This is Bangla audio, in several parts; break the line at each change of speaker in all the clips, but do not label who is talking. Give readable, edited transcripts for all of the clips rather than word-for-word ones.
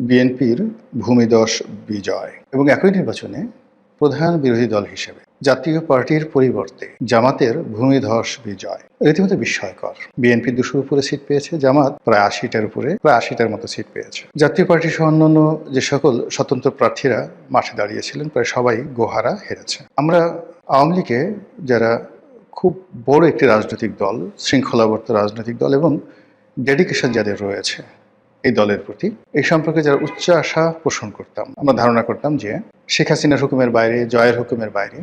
বিএনপির ভূমিধস বিজয় এবং একই নির্বাচনে প্রধান বিরোধী দল হিসেবে জাতীয় পার্টির পরিবর্তে জামাতের ভূমিধস বিজয় রীতিমতো বিস্ময়কর। বিএনপি 200-র উপরে সিট পেয়েছে, জামাত প্রায় 80টার উপরে, প্রায় 80টার মতো সিট পেয়েছে। জাতীয় পার্টি সহ অন্যান্য যে সকল স্বতন্ত্র প্রার্থীরা মাঠে দাঁড়িয়েছিলেন প্রায় সবাই গোহারা হেরেছে। আমরা আওয়ামী লীগে যারা খুব বড় একটি রাজনৈতিক দল, শৃঙ্খলাবদ্ধ রাজনৈতিক দল এবং ডেডিকেশন যাদের রয়েছে এই দলের প্রতি, এই সম্পর্কে যারা উচ্চ আশা পোষণ করতাম, আমরা ধারণা করতাম যে শেখ হাসিনার হুকুমের বাইরে, জয়ের হুকুমের বাইরে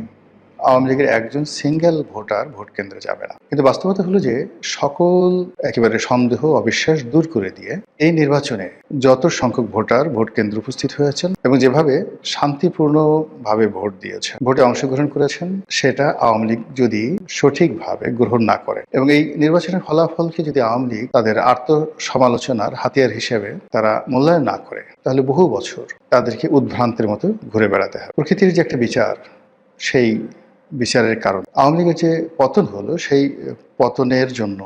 আওয়ামী লীগের একজন সিঙ্গেল ভোটার ভোট কেন্দ্রে যাবে না। কিন্তু বাস্তবতা হলো যে সকল একেবারে সন্দেহ অবিশ্বাস দূর করে দিয়ে এই নির্বাচনে যত সংখ্যক ভোটার ভোট কেন্দ্রে উপস্থিত হয়েছেন এবং যেভাবে শান্তিপূর্ণভাবে ভোট দিয়েছেন, ভোটে অংশগ্রহণ করেছেন, সেটা আওয়ামী লীগ যদি সঠিকভাবে গ্রহণ না করে এবং এই নির্বাচনের ফলাফলকে যদি আওয়ামী লীগ তাদের আত্মসমালোচনার হাতিয়ার হিসেবে তারা মূল্যায়ন না করে, তাহলে বহু বছর তাদেরকে উদ্ভ্রান্তের মতো ঘুরে বেড়াতে হয়। প্রকৃতির যে একটা বিচার, সেই বিচারের কারণ আওয়ামী লীগের যে পতন হলো, সেই পতনের জন্য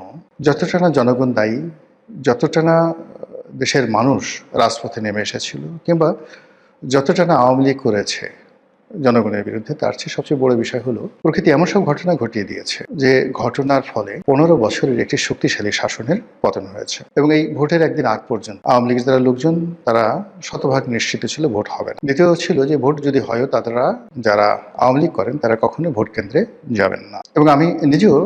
যতটা না জনগণ দায়ী, যতটা না দেশের মানুষ রাজপথে নেমে এসেছিল, কিংবা যতটা না আওয়ামী লীগ করেছে জনগণের বিরুদ্ধে, তার চেয়ে সবচেয়ে বড় বিষয় হলো প্রকৃতি এমন সব ঘটনা ঘটিয়ে দিয়েছে যে ঘটনার ফলে 15 বছরের একটি শক্তিশালী শাসনের পতন হয়েছে। এবং এই ভোটের একদিন আগ পর্যন্ত আওয়ামী লীগের যারা লোকজন তারা শতভাগ নিশ্চিত ছিল ভোট হবে না। দ্বিতীয় ছিল যে ভোট যদি হয়, তারা যারা আওয়ামী লীগ করেন তারা কখনো ভোট কেন্দ্রে যাবেন না। এবং আমি নিজেও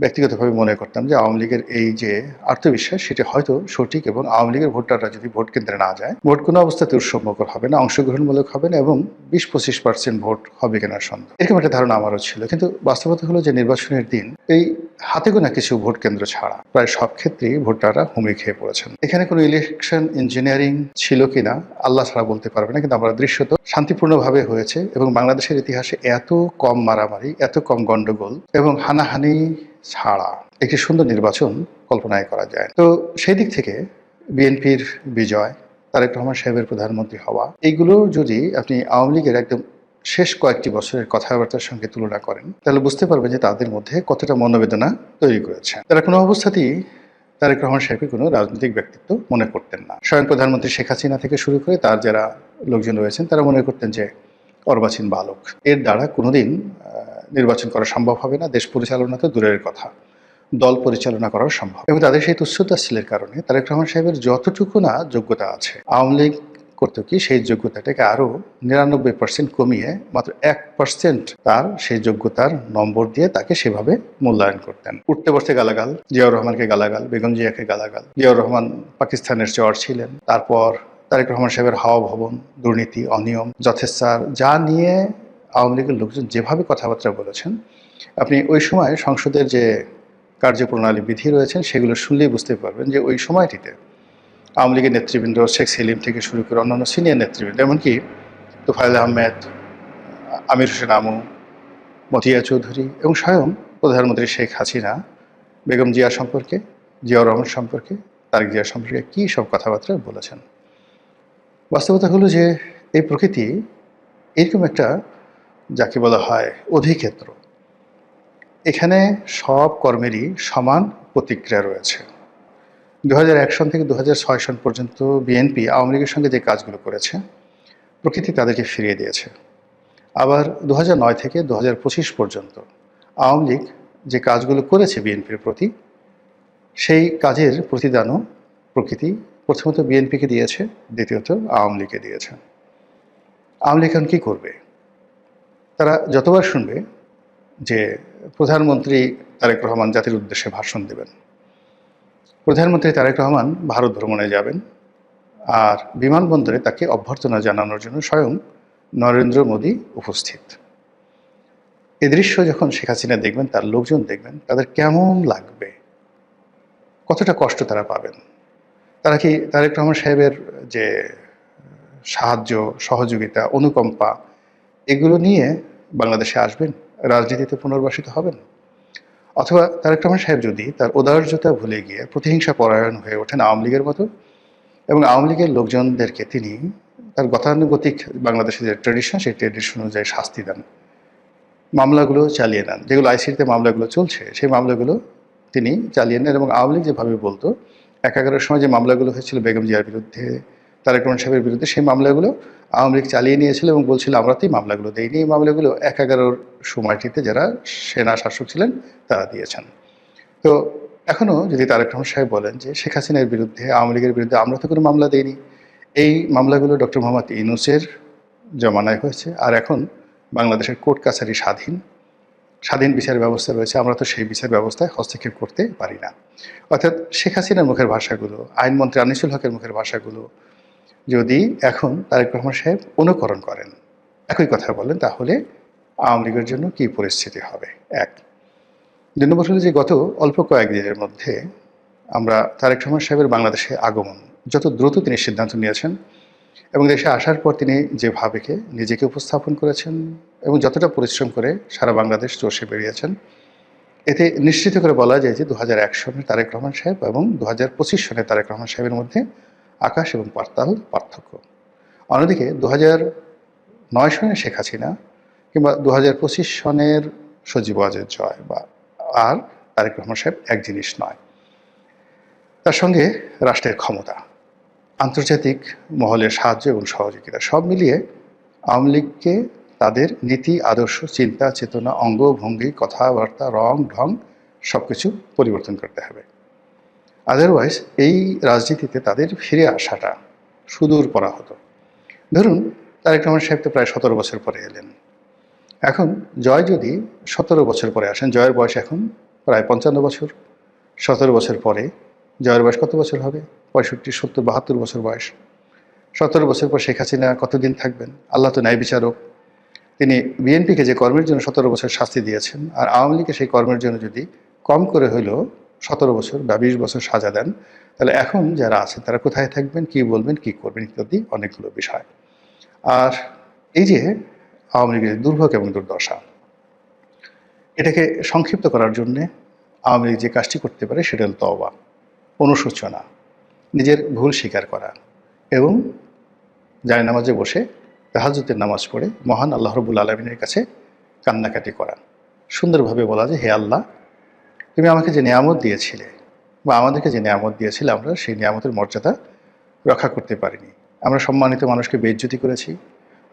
ব্যক্তিগতভাবে মনে করতাম যে আওয়ামী লীগের এই যে আত্মবিশ্বাস, সেটা হয়তো সঠিক এবং আওয়ামী লীগের ভোটাররা যদি ভোট কেন্দ্রে না যায়, ভোট কোনো অবস্থাতে উৎসবমুখর হবে না, অংশগ্রহণমূলক হবে না এবং 20-25% ভোট হবে কিনা সন্দেহ, এরকম একটা ধারণা আমারও ছিল। কিন্তু বাস্তবতা হলো যে নির্বাচনের দিন এই হাতে গোনা কিছু ভোট কেন্দ্র ছাড়া প্রায় সব ক্ষেত্রেই ভোটাররা হুমড়ি খেয়ে পড়েছেন। এখানে কোনো ইলেকশন ইঞ্জিনিয়ারিং ছিল কিনা আল্লাহ ছাড়া বলতে পারবে না, কিন্তু আমরা দৃশ্যত শান্তিপূর্ণভাবে হয়েছে এবং বাংলাদেশের ইতিহাসে এত কম মারামারি, এত কম গন্ডগোল এবং হানাহানি ছাড়া একটি সুন্দর নির্বাচন কল্পনায় করা যায়। তো সেই দিক থেকে বিএনপির বিজয়, তারেক রহমান সাহেবের প্রধানমন্ত্রী হওয়া, এইগুলো যদি আপনি আওয়ামী লীগের একদম শেষ কয়েকটি বছরের কথাবার্তার সঙ্গে তুলনা করেন, তাহলে বুঝতে পারবেন যে তাদের মধ্যে কতটা মনোবেদনা তৈরি করেছে। তারা কোনো অবস্থাতেই তারেক রহমান সাহেবকে কোনো রাজনৈতিক ব্যক্তিত্ব মনে করতেন না। স্বয়ং প্রধানমন্ত্রী শেখ হাসিনা থেকে শুরু করে তার যারা লোকজন রয়েছেন তারা মনে করতেন যে অর্বাচীন বালক, এর দ্বারা কোনোদিন নির্বাচন করা সম্ভব হবে না, দেশ পরিচালনা তো দূরের কথা, দল পরিচালনা করাও সম্ভব। এবং তাদের সেই তুচ্ছতাচ্ছিলের কারণে তারেক রহমান সাহেবের যতটুকু না যোগ্যতা আছে, আওয়ামী লীগ করতো কি সেই যোগ্যতাটাকে আরও 99% কমিয়ে মাত্র 1% তার সেই যোগ্যতার নম্বর দিয়ে তাকে সেভাবে মূল্যায়ন করতেন। উঠতে বসতে গালাগাল, জিয়াউর রহমানকে গালাগাল, বেগম জিয়াকে গালাগাল। জিয়াউর রহমান পাকিস্তানের চর ছিলেন, তারপর তারেক রহমান সাহেবের হাওয়া ভবন, দুর্নীতি, অনিয়ম, যথেচ্ছার, যা নিয়ে আওয়ামী লীগের লোকজন যেভাবে কথাবার্তা বলেছেন, আপনি ওই সময় সংসদের যে কার্যপ্রণালী বিধি রয়েছেন সেগুলো শুনলেই বুঝতে পারবেন যে ওই সময়টিতে আওয়ামী লীগের নেতৃবৃন্দ, শেখ সেলিম থেকে শুরু করে অন্যান্য সিনিয়র নেতৃবৃন্দ, এমনকি তোফায়েল আহমেদ, আমির হোসেন আমু, মতিয়া চৌধুরী এবং স্বয়ং প্রধানমন্ত্রী শেখ হাসিনা বেগম জিয়া সম্পর্কে, জিয়াউর রহমান সম্পর্কে, তারেক জিয়া সম্পর্কে কী সব কথাবার্তা বলেছেন। বাস্তবতা হলো যে এই প্রকৃতি এরকম একটা, যাকে বলা হয় অধিক্ষেত্র, এখানে সব কর্মেরই সমান প্রতিক্রিয়া রয়েছে। 2001 সন থেকে 2006 সন পর্যন্ত বিএনপি আওয়ামী লীগের সঙ্গে যে কাজগুলো করেছে, প্রকৃতি তাদেরকে ফিরিয়ে দিয়েছে। আবার 2009 থেকে 2025 পর্যন্ত আওয়ামী লীগ যে কাজগুলো করেছে বিএনপির প্রতি, সেই কাজের প্রতিদানও প্রকৃতি প্রথমত বিএনপিকে দিয়েছে, দ্বিতীয়ত আওয়ামী লীগকে দিয়েছে। আওয়ামী লীগ এখন কী করবে? তারা যতবার শুনবে যে প্রধানমন্ত্রী তারেক রহমান জাতির উদ্দেশ্যে ভাষণ দেবেন, প্রধানমন্ত্রী তারেক রহমান ভারত ভ্রমণে যাবেন, আর বিমানবন্দরে তাকে অভ্যর্থনা জানানোর জন্য স্বয়ং নরেন্দ্র মোদী উপস্থিত, এই দৃশ্য যখন শেখ হাসিনা দেখবেন, তার লোকজন দেখবেন, তাদের কেমন লাগবে, কতটা কষ্ট তারা পাবেন। তারা কি তারেক রহমান সাহেবের যে সাহায্য, সহযোগিতা, অনুকম্পা, এগুলো নিয়ে বাংলাদেশে আসবেন, রাজনীতিতে পুনর্বাসিত হবেন? অথবা তারেক রহমান সাহেব যদি তার উদারতা ভুলে গিয়ে প্রতিহিংসা পরায়ণ হয়ে ওঠেন আওয়ামী লীগের মতো, এবং আওয়ামী লীগের লোকজনদেরকে তিনি তার গতানুগতিক বাংলাদেশের যে ট্রেডিশন, সেই ট্রেডিশন অনুযায়ী শাস্তি দেন, মামলাগুলো চালিয়ে নেন, যেগুলো আইসিটিতে মামলাগুলো চলছে সেই মামলাগুলো তিনি চালিয়ে নেন, এবং আওয়ামী লীগ যেভাবে বলতো 91-এর সময় যে মামলাগুলো হয়েছিল বেগম জিয়ার বিরুদ্ধে, তারেক রহমান সাহেবের বিরুদ্ধে সেই মামলাগুলো আওয়ামী লীগ চালিয়ে নিয়েছিল এবং বলছিল আমরা তো এই মামলাগুলো দেইনি। এই মামলাগুলো ১/১১ সময়টিতে যারা সেনা শাসক ছিলেন তারা দিয়েছেন। তো এখনও যদি তারেক রহমান সাহেব বলেন যে শেখ হাসিনার বিরুদ্ধে, আওয়ামী লীগের বিরুদ্ধে আমরা তো কোনো মামলা দেইনি, এই মামলাগুলো ডক্টর মোহাম্মদ ইউনূসের জমানায় হয়েছে, আর এখন বাংলাদেশের কোর্ট কাছারি স্বাধীন বিচার ব্যবস্থা রয়েছে, আমরা তো সেই বিচার ব্যবস্থায় হস্তক্ষেপ করতে পারি না। অর্থাৎ শেখ হাসিনার মুখের ভাষাগুলো, আইনমন্ত্রী আনিসুল হকের মুখের ভাষাগুলো যদি এখন তারেক রহমান সাহেব অনুকরণ করেন, একই কথা বলেন, তাহলে আওয়ামী লীগের জন্য কী পরিস্থিতি হবে। ১ ২ নম্বর হলো যে গত অল্প কয়েকদিনের মধ্যে আমরা তারেক রহমান সাহেবের বাংলাদেশে আগমন যত দ্রুত তিনি সিদ্ধান্ত নিয়েছেন এবং দেশে আসার পর তিনি যেভাবে নিজেকে উপস্থাপন করেছেন এবং যতটা পরিশ্রম করে সারা বাংলাদেশ চষে বেরিয়েছেন, এতে নিশ্চিত করে বলা যায় যে ২০০১ সনের তারেক রহমান সাহেব এবং ২০২৫ সনের তারেক রহমান সাহেবের মধ্যে আকাশ এবং পাতাল পার্থক্য। অন্যদিকে ২০০৯ সনের শেখ হাসিনা কিংবা ২০২৫ সনের সজীব ওয়াজেদ জয় বা আর তারেক রহমান সাহেব এক জিনিস নয়। তার সঙ্গে রাষ্ট্রের ক্ষমতা, আন্তর্জাতিক মহলের সাহায্য এবং সহযোগিতা সব মিলিয়ে আওয়ামী লীগকে তাদের নীতি, আদর্শ, চিন্তা, চেতনা, অঙ্গ, ভঙ্গি, কথাবার্তা, রং ঢং সব কিছু পরিবর্তন করতে হবে। আদারওয়াইজ এই রাজনীতিতে তাদের ফিরে আসাটা সুদূর পরা হতো। ধরুন তারেক রহমান সাহেব তো প্রায় ১৭ বছর পরে এলেন। এখন জয় যদি ১৭ বছর পরে আসেন, জয়ের বয়স এখন প্রায় ৫৫ বছর। ১৭ বছর পরে জয়ের বয়স কত বছর হবে? ৬৫, ৭০, ৭২ বছর বয়স। ১৭ বছর পর শেখ হাসিনা কতদিন থাকবেন? আল্লাহ তো ন্যায় বিচারক। তিনি বিএনপিকে যে কর্মের জন্য ১৭ বছর শাস্তি দিয়েছেন, আর আওয়ামী লীগকে সেই কর্মের জন্য যদি কম করে হইলেও ১৭ বছর বা ২০ বছর সাজা দেন, তাহলে এখন যারা আছেন তারা কোথায় থাকবেন, কী বলবেন, কী করবেন ইত্যাদি অনেকগুলো বিষয়। আর এই যে আওয়ামী লীগের দুর্ভোগ এবং দুর্দশা, এটাকে সংক্ষিপ্ত করার জন্যে আওয়ামী লীগ যে কাজটি করতে পারে সেটা হল তওবা, অনুশোচনা, নিজের ভুল স্বীকার করা এবং জায়নামাজে বসে তাহাজ্জুদের নামাজ পড়ে মহান আল্লাহ রাব্বুল আলামিনের কাছে কান্নাকাটি করা। সুন্দরভাবে বলা যে হে আল্লাহ, তুমি আমাকে যে নিয়ামত দিয়েছিলে বা আমাদেরকে যে নিয়ামত দিয়েছিলে, আমরা সেই নিয়ামতের মর্যাদা রক্ষা করতে পারিনি। আমরা সম্মানিত মানুষকে বেইজ্জতি করেছি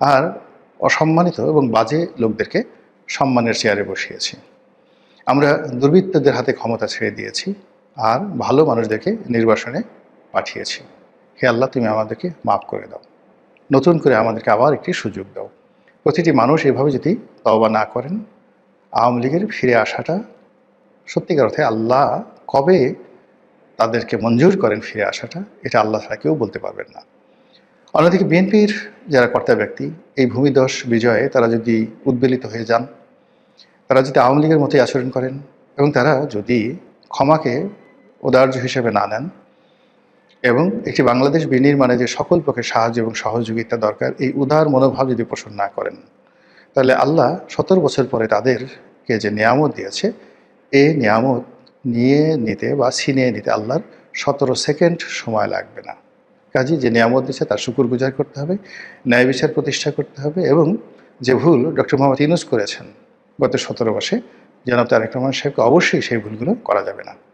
আর অসম্মানিত এবং বাজে লোকদেরকে সম্মানের চেয়ারে বসিয়েছি। আমরা দুর্বৃত্তদের হাতে ক্ষমতা ছেড়ে দিয়েছি আর ভালো মানুষদেরকে নির্বাসনে পাঠিয়েছি। হে আল্লাহ, তুমি আমাদেরকে মাফ করে দাও, নতুন করে আমাদেরকে আবার একটি সুযোগ দাও। প্রতিটি মানুষ এভাবে যদি তওবা না করেন, আওয়ামী লীগের ফিরে আসাটা সত্যিকার অর্থে আল্লাহ কবে তাদেরকে মঞ্জুর করেন ফিরে আসাটা, এটা আল্লাহ ছাড়া কেউ বলতে পারবেন না। অন্যদিকে বিএনপির যারা কর্তা ব্যক্তি, এই ভূমিধস বিজয়ে তারা যদি উদ্বেলিত হয়ে যান, তারা যদি আওয়ামী লীগের মতোই আচরণ করেন এবং তারা যদি ক্ষমাকে উদার্য হিসেবে না নেন এবং একটি বাংলাদেশ বিনির্মাণে যে সকল পক্ষের সাহায্য এবং সহযোগিতা দরকার, এই উদার মনোভাব যদি পোষণ না করেন, তাহলে আল্লাহ ১৭ বছর পরে তাদেরকে যে নিয়ামত দিয়েছে, এই নিয়ামত নিয়ে নিতে বা ছিনিয়ে নিতে আল্লাহর ১৭ সেকেন্ড সময় লাগবে না। কাজেই যে নিয়ামত দিচ্ছে তার শুকরগুজার করতে হবে, ন্যায় বিচার প্রতিষ্ঠা করতে হবে এবং যে ভুল ডক্টর মোহাম্মদ ইউনূস করেছেন গত ১৭ মাসে, জনাব তারেক রহমান সাহেবকে অবশ্যই সেই ভুলগুলো করা যাবে না।